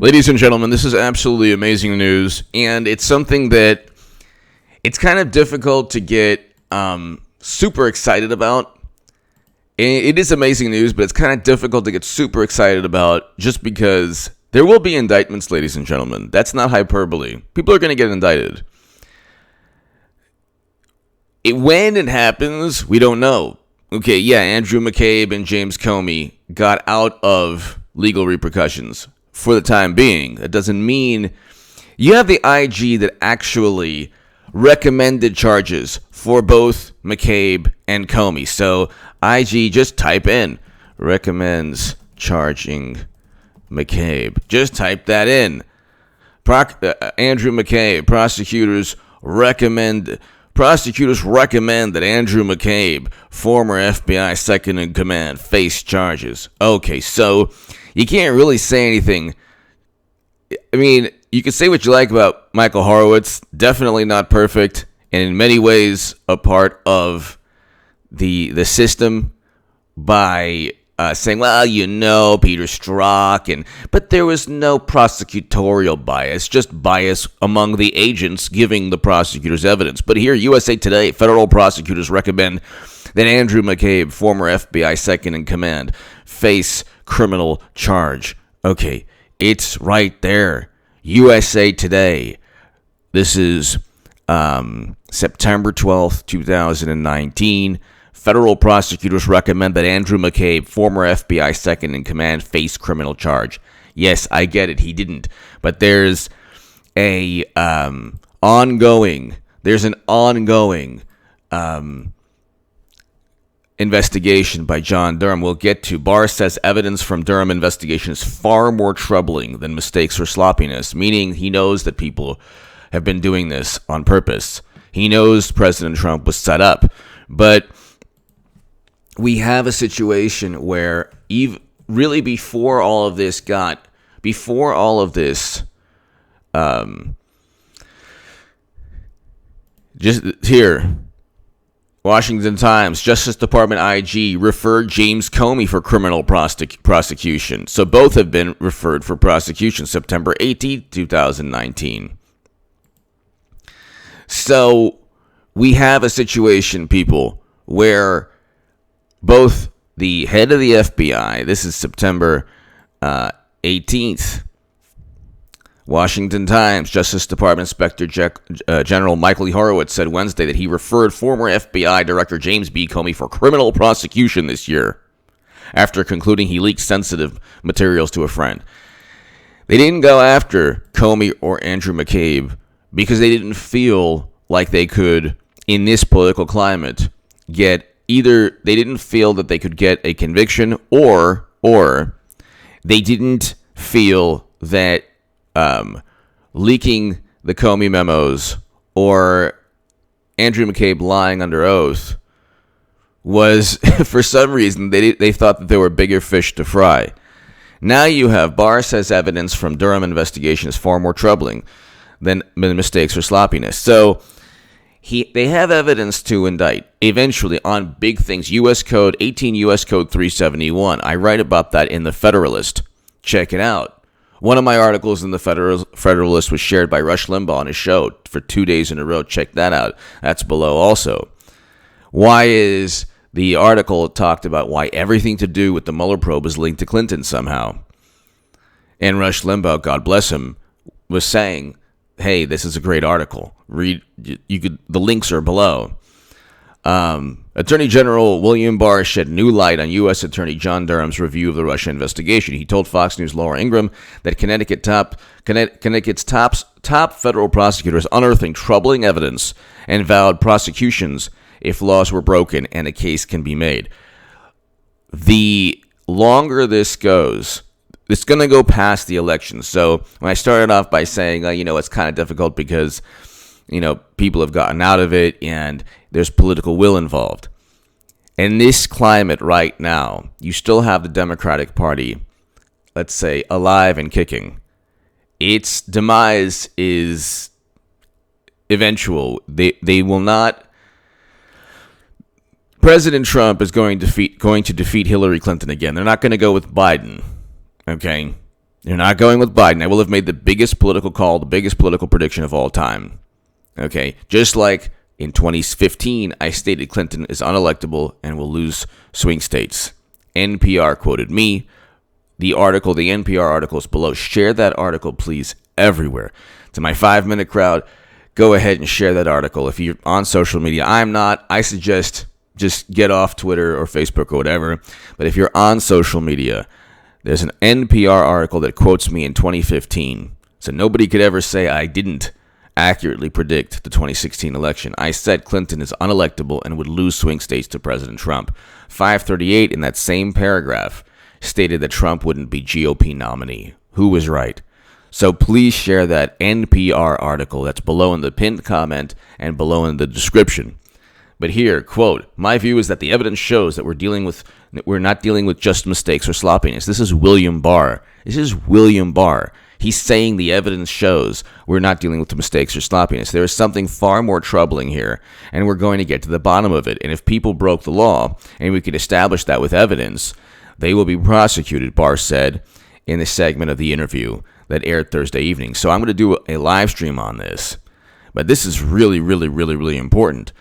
Ladies and gentlemen, this is absolutely amazing news, and it's something that it's kind of difficult to get super excited about. It is amazing news, but it's kind of difficult to get super excited about just because there will be indictments, ladies and gentlemen. That's not hyperbole. People are going to get indicted. When it happens, we don't know. Okay, yeah, Andrew McCabe and James Comey got out of legal repercussions for the time being. That doesn't mean you have the IG that actually recommended charges for both McCabe and Comey. So IG, just type in recommends charging McCabe. Just type that in. Andrew McCabe, prosecutors recommend that Andrew McCabe, former FBI second in command, face charges. Okay, so you can't really say anything. I mean, you can say what you like about Michael Horowitz. Definitely not perfect, and in many ways a part of the system by saying, well, Peter Strzok, but there was no prosecutorial bias, just bias among the agents giving the prosecutors evidence. But here, USA Today, federal prosecutors recommend that Andrew McCabe, former FBI second in command, face criminal charge. Okay, it's right there. USA Today. This is September 12th, 2019. Federal prosecutors recommend that Andrew McCabe, former FBI second in command, face criminal charge. Yes, I get it. He didn't. But there's an ongoing investigation by John Durham. We'll get to. Barr says evidence from Durham investigation is far more troubling than mistakes or sloppiness, meaning he knows that people have been doing this on purpose. He knows President Trump was set up. But we have a situation where really before all of this, just here, Washington Times, Justice Department IG referred James Comey for criminal prosecution. So both have been referred for prosecution, September 18, 2019. So we have a situation, people, where both the head of the FBI, this is September 18th, Washington Times, Justice Department Inspector General Michael Horowitz said Wednesday that he referred former FBI Director James B. Comey for criminal prosecution this year after concluding he leaked sensitive materials to a friend. They didn't go after Comey or Andrew McCabe because they didn't feel like they could, in this political climate, they didn't feel that they could get a conviction, or they didn't feel that leaking the Comey memos or Andrew McCabe lying under oath was, for some reason, they thought that there were bigger fish to fry. Now you have Barr says evidence from Durham investigation is far more troubling than mistakes or sloppiness. So they have evidence to indict eventually on big things. 18 U.S. Code 371. I write about that in the Federalist. Check it out. One of my articles in the Federalist was shared by Rush Limbaugh on his show for 2 days in a row. Check that out. That's below also. Why is the article talked about why everything to do with the Mueller probe is linked to Clinton somehow? And Rush Limbaugh, God bless him, was saying, hey, this is a great article. Read. The links are below. Attorney General William Barr shed new light on U.S. Attorney John Durham's review of the Russia investigation. He told Fox News' Laura Ingraham that Connecticut's top federal prosecutor is unearthing troubling evidence and vowed prosecutions if laws were broken and a case can be made. The longer this goes, it's going to go past the election. So when I started off by saying, it's kind of difficult because, people have gotten out of it and there's political will involved. In this climate right now, you still have the Democratic Party, let's say, alive and kicking. Its demise is eventual. They will not. President Trump is going to defeat Hillary Clinton again. They're not going to go with Biden. Okay? They're not going with Biden. They will have made the biggest political call, the biggest political prediction of all time. Okay, just like in 2015, I stated Clinton is unelectable and will lose swing states. NPR quoted me. The NPR article is below. Share that article, please, everywhere. To my 5-minute crowd, go ahead and share that article. If you're on social media, I'm not. I suggest just get off Twitter or Facebook or whatever. But if you're on social media, there's an NPR article that quotes me in 2015. So nobody could ever say I didn't accurately predict the 2016 election. I said Clinton is unelectable and would lose swing states to President Trump. 538 in that same paragraph stated that Trump wouldn't be GOP nominee. Who was right? So please share that NPR article that's below in the pinned comment and below in the description. But here, quote, my view is that the evidence shows that we're not dealing with just mistakes or sloppiness. This is William Barr. He's saying the evidence shows we're not dealing with mistakes or sloppiness. There is something far more troubling here, and we're going to get to the bottom of it. And if people broke the law, and we could establish that with evidence, they will be prosecuted, Barr said in the segment of the interview that aired Thursday evening. So I'm going to do a live stream on this. But this is really, really, really, really important.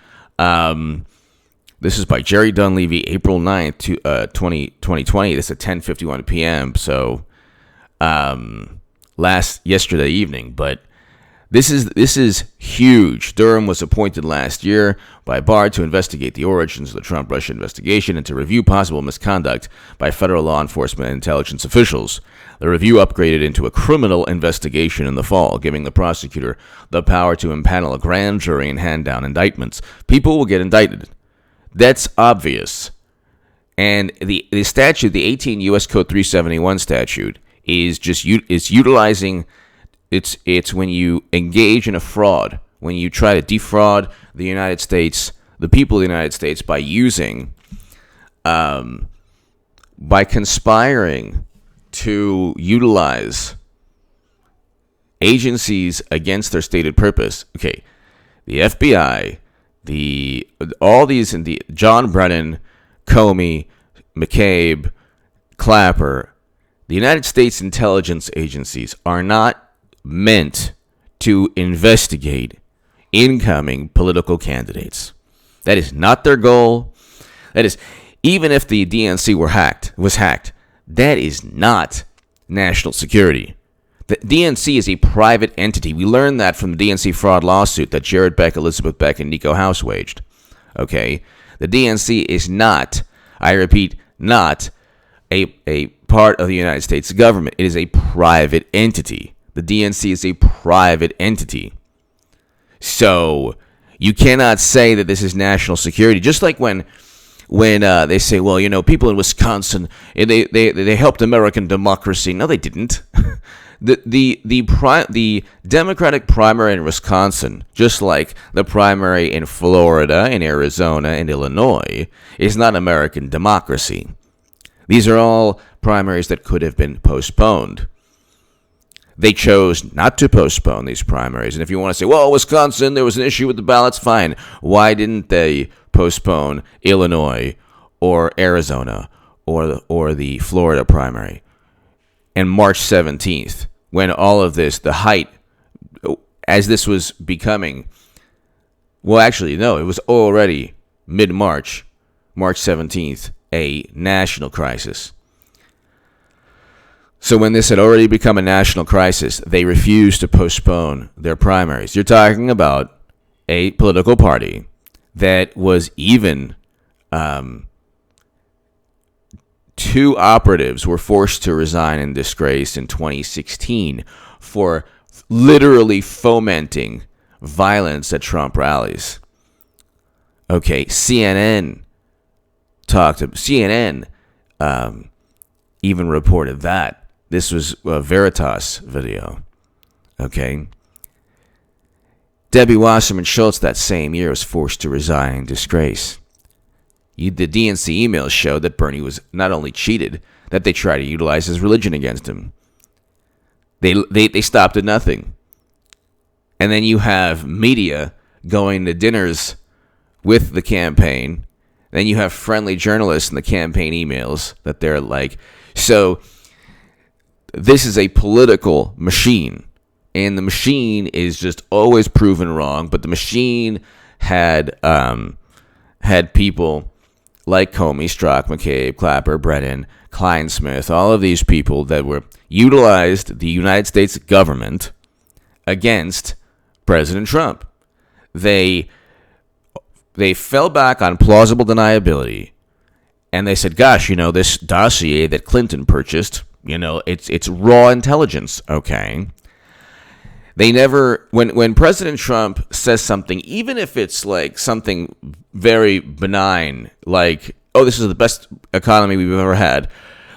This is by Jerry Dunleavy, April 9th, 2020. This is at 10:51 p.m. So yesterday evening. But this is huge. Durham was appointed last year by Barr to investigate the origins of the Trump-Russia investigation and to review possible misconduct by federal law enforcement and intelligence officials. The review upgraded into a criminal investigation in the fall, giving the prosecutor the power to impanel a grand jury and hand down indictments. People will get indicted. That's obvious. And the statute, the 18 U.S. Code 371 statute, is utilizing. It's when you engage in a fraud, when you try to defraud the United States, the people of the United States, by conspiring to utilize agencies against their stated purpose. Okay, the FBI, John Brennan, Comey, McCabe, Clapper, the United States intelligence agencies are not meant to investigate incoming political candidates. That is not their goal. That is, even if the DNC was hacked, that is not national security. The DNC is a private entity. We learned that from the DNC fraud lawsuit that Jared Beck, Elizabeth Beck, and Nico House waged. Okay? The DNC is not, I repeat, not a part of the United States government. It is a private entity. The DNC is a private entity. So you cannot say that this is national security. Just like when they say, well, people in Wisconsin, they helped American democracy. No, they didn't. The Democratic primary in Wisconsin, just like the primary in Florida, in Arizona, and Illinois, is not American democracy. These are all primaries that could have been postponed. They chose not to postpone these primaries. And if you want to say, well, Wisconsin, there was an issue with the ballots, fine. Why didn't they postpone Illinois or Arizona or the Florida primary? And March 17th, when all of this, the height, as this was becoming, well, actually, no, it was already mid-March, March 17th, a national crisis. So when this had already become a national crisis, they refused to postpone their primaries. You're talking about a political party that was even, two operatives were forced to resign in disgrace in 2016 for literally fomenting violence at Trump rallies. Okay, CNN even reported that. This was a Veritas video. Okay. Debbie Wasserman Schultz that same year was forced to resign in disgrace. The DNC emails showed that Bernie was not only cheated, that they tried to utilize his religion against him. They stopped at nothing. And then you have media going to dinners with the campaign. Then you have friendly journalists in the campaign emails that they're like. So this is a political machine, and the machine is just always proven wrong. But the machine had people like Comey, Strzok, McCabe, Clapper, Brennan, Kleinsmith, all of these people that were utilized the United States government against President Trump. They fell back on plausible deniability, and they said, gosh, this dossier that Clinton purchased, it's raw intelligence, okay? They never, when President Trump says something, even if it's like something very benign, like, oh, this is the best economy we've ever had,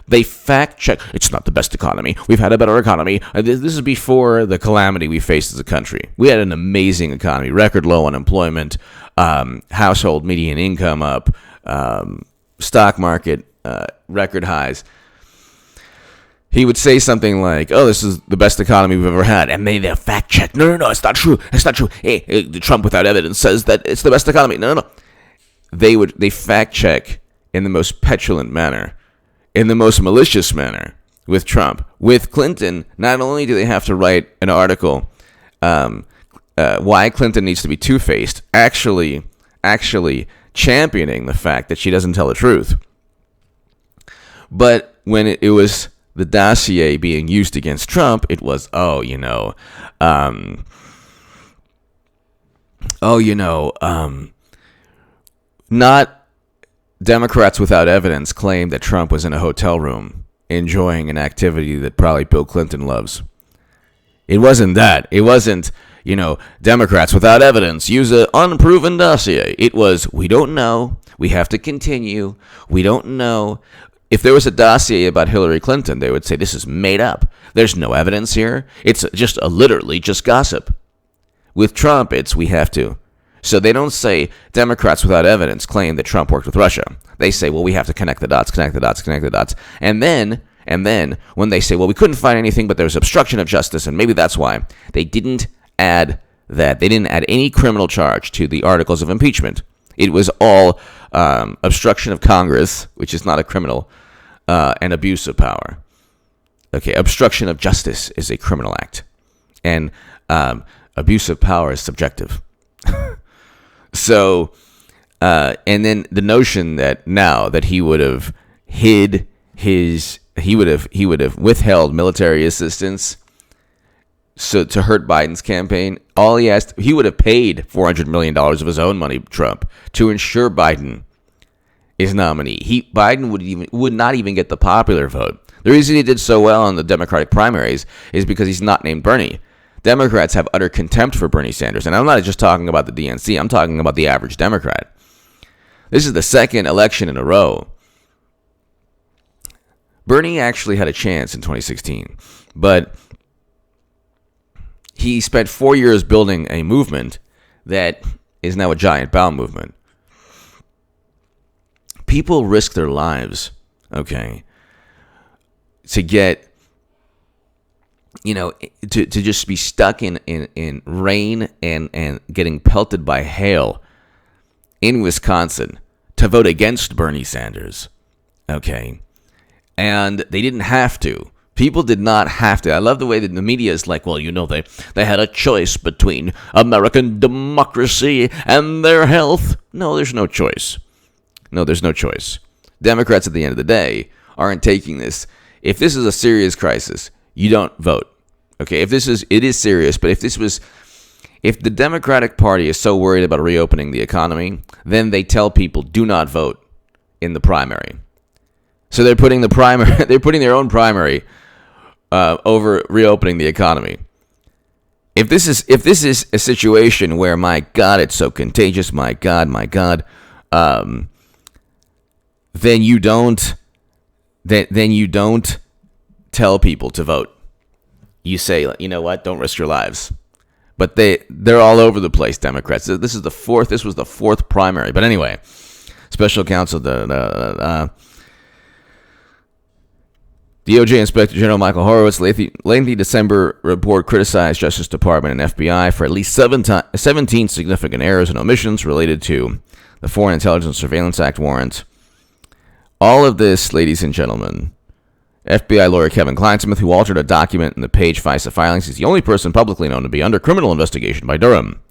they fact check. It's not the best economy. We've had a better economy. This is before the calamity we faced as a country. We had an amazing economy, record low unemployment, household median income up, stock market record highs. He would say something like, oh, this is the best economy we've ever had. And they'll fact check. No, it's not true. It's not true. Hey, Trump without evidence says that it's the best economy. No. They fact check in the most petulant manner, in the most malicious manner with Trump. With Clinton, not only do they have to write an article, why Clinton needs to be two-faced, actually championing the fact that she doesn't tell the truth. But when it was the dossier being used against Trump, it was, not Democrats without evidence claim that Trump was in a hotel room enjoying an activity that probably Bill Clinton loves. It wasn't that. It wasn't, Democrats without evidence use an unproven dossier. It was, we don't know. We have to continue. We don't know. If there was a dossier about Hillary Clinton, they would say this is made up. There's no evidence here. It's just literally just gossip. With Trump, it's we have to. So they don't say Democrats without evidence claim that Trump worked with Russia. They say, well, we have to connect the dots. And then when they say, well, we couldn't find anything, but there was obstruction of justice, and maybe that's why, they didn't add that. They didn't add any criminal charge to the articles of impeachment. It was all obstruction of Congress, which is not a criminal, and abuse of power. Okay, obstruction of justice is a criminal act, and abuse of power is subjective. So, and then the notion that now that he would have he would have withheld military assistance so to hurt Biden's campaign. All he would have paid $400 million of his own money, Trump, to ensure Biden is nominee. Biden would not even get the popular vote. The reason he did so well in the Democratic primaries is because he's not named Bernie. Democrats have utter contempt for Bernie Sanders, and I'm not just talking about the DNC. I'm talking about the average Democrat. This is the second election in a row. Bernie actually had a chance in 2016, but he spent 4 years building a movement that is now a giant bowel movement. People risk their lives, okay, to get, to just be stuck in rain and getting pelted by hail in Wisconsin to vote against Bernie Sanders, okay? And they didn't have to. People did not have to. I love the way that the media is like, well, they had a choice between American democracy and their health. No, there's no choice. Democrats, at the end of the day, aren't taking this. If this is a serious crisis, you don't vote. Okay, it is serious, but if the Democratic Party is so worried about reopening the economy, then they tell people do not vote in the primary. So they're putting their own primary over reopening the economy. If this is a situation where, my God, it's so contagious, my God, then you don't tell people to vote. You say, you know what, don't risk your lives. But they're all over the place, Democrats. This was the fourth primary. But anyway, special counsel, DOJ Inspector General Michael Horowitz's lengthy December report criticized Justice Department and FBI for at least 17 significant errors and omissions related to the Foreign Intelligence Surveillance Act warrant. All of this, ladies and gentlemen, FBI lawyer Kevin Kleinsmith, who altered a document in the Page FISA filings, is the only person publicly known to be under criminal investigation by Durham.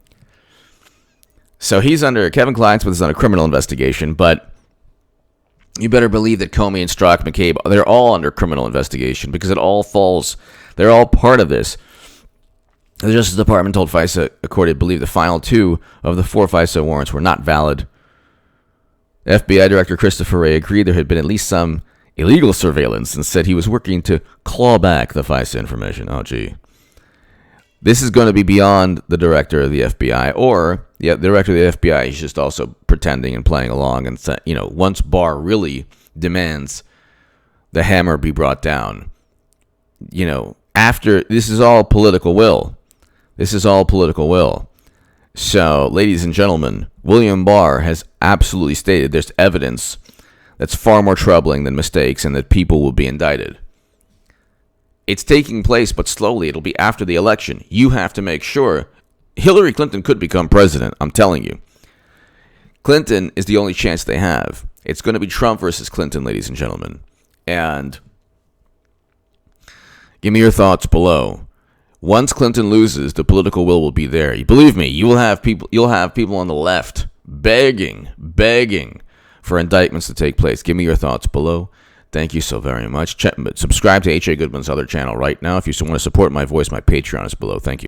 So Kevin Kleinsmith is under criminal investigation, but you better believe that Comey and Strzok McCabe, they're all under criminal investigation because they're all part of this. The Justice Department told FISA a court it believed the final 2 of the 4 FISA warrants were not valid. FBI Director Christopher Wray agreed there had been at least some illegal surveillance and said he was working to claw back the FISA information. Oh, gee. This is going to be beyond the director of the FBI, or the director of the FBI is just also pretending and playing along. And once Barr really demands the hammer be brought down, after this is all political will. This is all political will. So, ladies and gentlemen, William Barr has absolutely stated there's evidence that's far more troubling than mistakes and that people will be indicted. It's taking place, but slowly. It'll be after the election. You have to make sure. Hillary Clinton could become president, I'm telling you. Clinton is the only chance they have. It's going to be Trump versus Clinton, ladies and gentlemen. And give me your thoughts below. Once Clinton loses, the political will be there. Believe me, you'll have people on the left begging for indictments to take place. Give me your thoughts below. Thank you so very much. Subscribe to H.A. Goodman's other channel right now. If you want to support my voice, my Patreon is below. Thank you.